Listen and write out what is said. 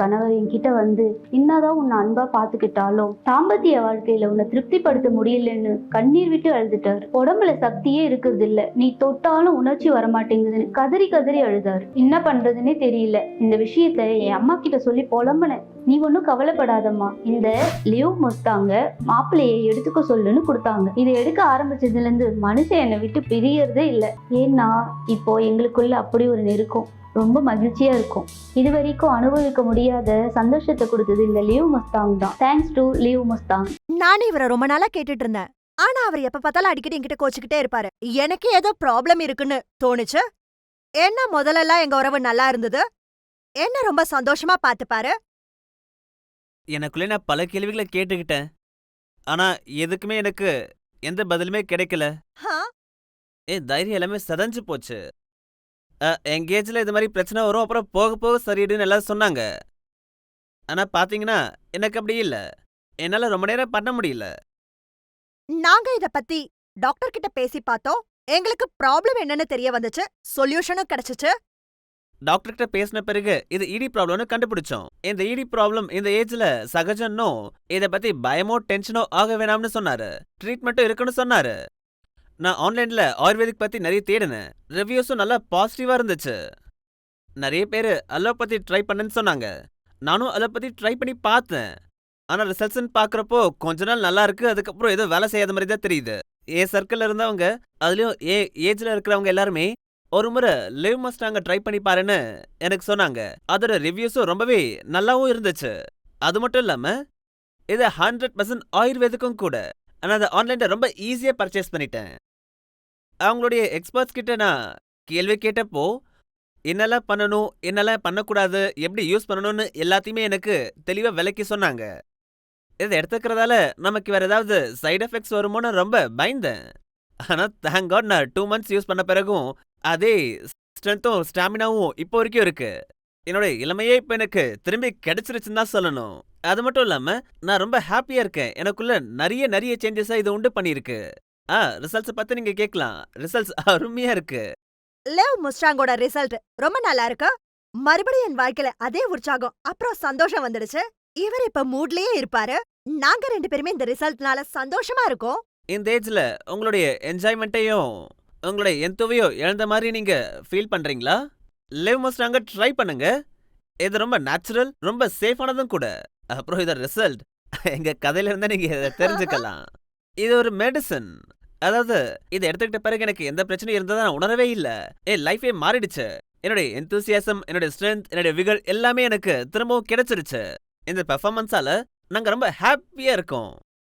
கணவர் என்கிட்ட வந்து என்னதான் உன்னை அன்பா பாத்துக்கிட்டாலும் தாம்பத்திய வாழ்க்கையில உன்னை திருப்திப்படுத்த முடியலன்னு கண்ணீர் விட்டு அழுதுட்டாரு. உடம்புல சக்தியே இருக்கிறது இல்ல, நீ தொட்டாலும் உணர்ச்சி வரமாட்டேங்குதுன்னு கதறி கதறி அழுதாரு. என்ன பண்றதுன்னே தெரியல. இந்த விஷயத்த என் அம்மா கிட்ட சொல்லி புலம்புனேன். நீ ஒன்னும் கவலைப்படாதம்மா, இந்த லிவ் மஸ்தாங்க மாப்பிள்ளையை எடுத்துக்க சொல்லுன்னு கொடுத்தாங்க. இதை எடுக்க ஆரம்பிச்சதுல இருந்து மனுஷன் என்னை விட்டு பிரியறதே இல்லை. ஏன்னா இப்போ எங்களுக்குள்ள அப்படி ஒரு நெருக்கம், ரொம்ப மகிழ்ச்சியா இருக்கும். இது வரைக்கும் அனுபவிக்க முடியாத சந்தோஷத்தை கொடுத்தது இந்த லிவ் மஸ்தாங் தான். Thanks to Liv Mustang. நானே இவரை ரொம்ப நாளா கேட்டுட்டு இருந்தேன். ஆனா அவர் எப்ப பார்த்தாலும் அடிக்கடி என்கிட்ட கோச்சுக்கிட்டே இருப்பாரு. எனக்கு ஏதோ ப்ராப்ளம் இருக்குன்னு தோணுச்சு. என்ன முதல்லலாம் எங்க உறவு நல்லா இருந்தது, என்ன ரொம்ப சந்தோஷமா பாத்துப்பாரு. எனக்குள்ளே நான் பல கேள்விகளை கேட்டுக்கிட்டேன். ஆனா எதுக்குமே எனக்கு எந்த பதிலுமே கிடைக்கல. ஹா? என் தைரியம் எல்லாமே சதஞ்சு போச்சு. எங்கேஜ்ல இது மாதிரி பிரச்சனை வரும், அப்புறம் போக போக சரியிடுன்னு எல்லாரும் சொன்னாங்க. ஆனா பாத்தீங்கன்னா எனக்கு அப்படி இல்ல. என்னால ரொம்ப நேரம் பண்ண முடியல. நாங்க இத பத்தி டாக்டர் கிட்ட பேசி பார்த்தோம். எங்களுக்கு ப்ராப்ளம் என்னன்னு தெரிய வந்துச்சு, சொல்யூஷனும் கிடைச்சுச்சு. டாக்டர் கிட்ட பேசின பிறகு இது இடி ப்ராப்ளம்னு கண்டுபிடிச்சோம். இந்த இடி ப்ராப்ளம் இந்த ஏஜ்ல சகஜம்னோ இத பத்தி பயமோ டென்ஷனோ ஆக வேணாம்னு சொன்னாரு. ட்ரீட்மெண்ட்டும் இருக்குன்னு சொன்னாரு. நான் ஆன்லைன்ல ஆயுர்வேதிக் பத்தி நிறைய தேடினேன். ரிவ்யூஸும் நல்லா பாசிட்டிவா இருந்துச்சு. நிறைய பேர் அலோபதி ட்ரை பண்ணுன்னு சொன்னாங்க. நானும் அலோபதி ட்ரை பண்ணி பார்த்தேன். ஆனா ரிசல்ட்ஸ்ன்னு பாக்குறப்போ கொஞ்ச நாள் நல்லா இருக்கு, அதுக்கப்புறம் ஏதோ வேலை செய்யாத மாதிரி தான் தெரியுது. சர்க்கிள்ல இருந்தவங்க, அதுலயும் ஏஜ்ல இருக்கிறவங்க எல்லாருமே ஒரு முறை லிவ் மஸ்டாங்க ட்ரை பண்ணி பாருன்னு எனக்கு சொன்னாங்க. அதோட ரிவ்யூஸும் ரொம்பவே நல்லாவும் இருந்துச்சு. அது மட்டும் இல்லாம இது 100% ஆயுர்வேதிக்கும் கூட. ஆனா அதை ஆன்லைன்ல ரொம்ப ஈஸியா பர்ச்சேஸ் பண்ணிட்டேன். அவங்களுடைய எக்ஸ்பர்ட்ஸ் கிட்ட நான் கேள்வி கேட்டப்போ என்னெல்லாம் பண்ணணும், என்னெல்லாம் பண்ணக்கூடாது, எப்படி யூஸ் பண்ணணும்னு எல்லாத்தையுமே எனக்கு தெளிவா விளக்கி சொன்னாங்க. இதை எடுத்துக்கிறதால நமக்கு வேற ஏதாவது சைடு எஃபெக்ட்ஸ் வருமோன்னு ரொம்ப பயந்தேன். ஆனா தேங்க் காட் நான் 2 months யூஸ் பண்ண பிறகும் அதே ஸ்ட்ரென்த்தும் ஸ்டாமினாவும் இப்போ வரைக்கும் இருக்கு. என்னோட இளமையே இப்போ எனக்கு திரும்பி கிடைச்சிருச்சுன்னு தான் சொல்லணும். அது மட்டும் இல்லாம நான் ரொம்ப ஹாப்பியா இருக்கேன். எனக்குள்ள நிறைய நிறைய சேஞ்சஸா இது உண்டு பண்ணியிருக்கு. ரிசல்ட்ஸ் பத்தி நீங்க கேட்கலாம். ரிசல்ட்ஸ் அருமையா இருக்கு. லிவ் மஸ்டாங்கோட ரிசல்ட் ரொம்ப நல்லா இருக்கு. மறுபடியும் என் வாழ்க்கையில அதே உற்சாகம் அப்புறம் சந்தோஷம் வந்துடுச்சு. இவர் இப்ப மூட்லயே இருப்பாரு. நாங்க 2 பேருமே இந்த ரிசல்ட்னால சந்தோஷமா இருக்கோம். இந்த ஏஜ்ல உங்களுடைய என்ஜாய்மெண்ட்டையும் உங்களுடைய எந்தவையும் இழந்த மாதிரி நீங்க ஃபீல் பண்றீங்களா? லிவ் மஸ்டாங்க ட்ரை பண்ணுங்க. இது ரொம்ப நேச்சுரல், ரொம்ப சேஃபானதும் கூட. அப்புறம் இதோட ரிசல்ட் எங்க கதையில இருந்தா நீங்க இதை தெரிஞ்சுக்கலாம். இது ஒரு மெடிசன். அதாவது இதை எடுத்துக்கிட்ட பிறகு எனக்கு எந்த பிரச்சனையும் இருந்ததா நான் உணரவே இல்ல. என் லைஃபே மாறிடுச்சு. என்னுடைய எந்தூசியாசம், என்னுடைய ஸ்ட்ரென்த், என்னுடைய விகர் எல்லாமே எனக்கு திரும்பவும் கிடைச்சிருச்சு. இந்த பெர்ஃபார்மன்ஸால நாங்க ரொம்ப ஹாப்பியா இருக்கோம்.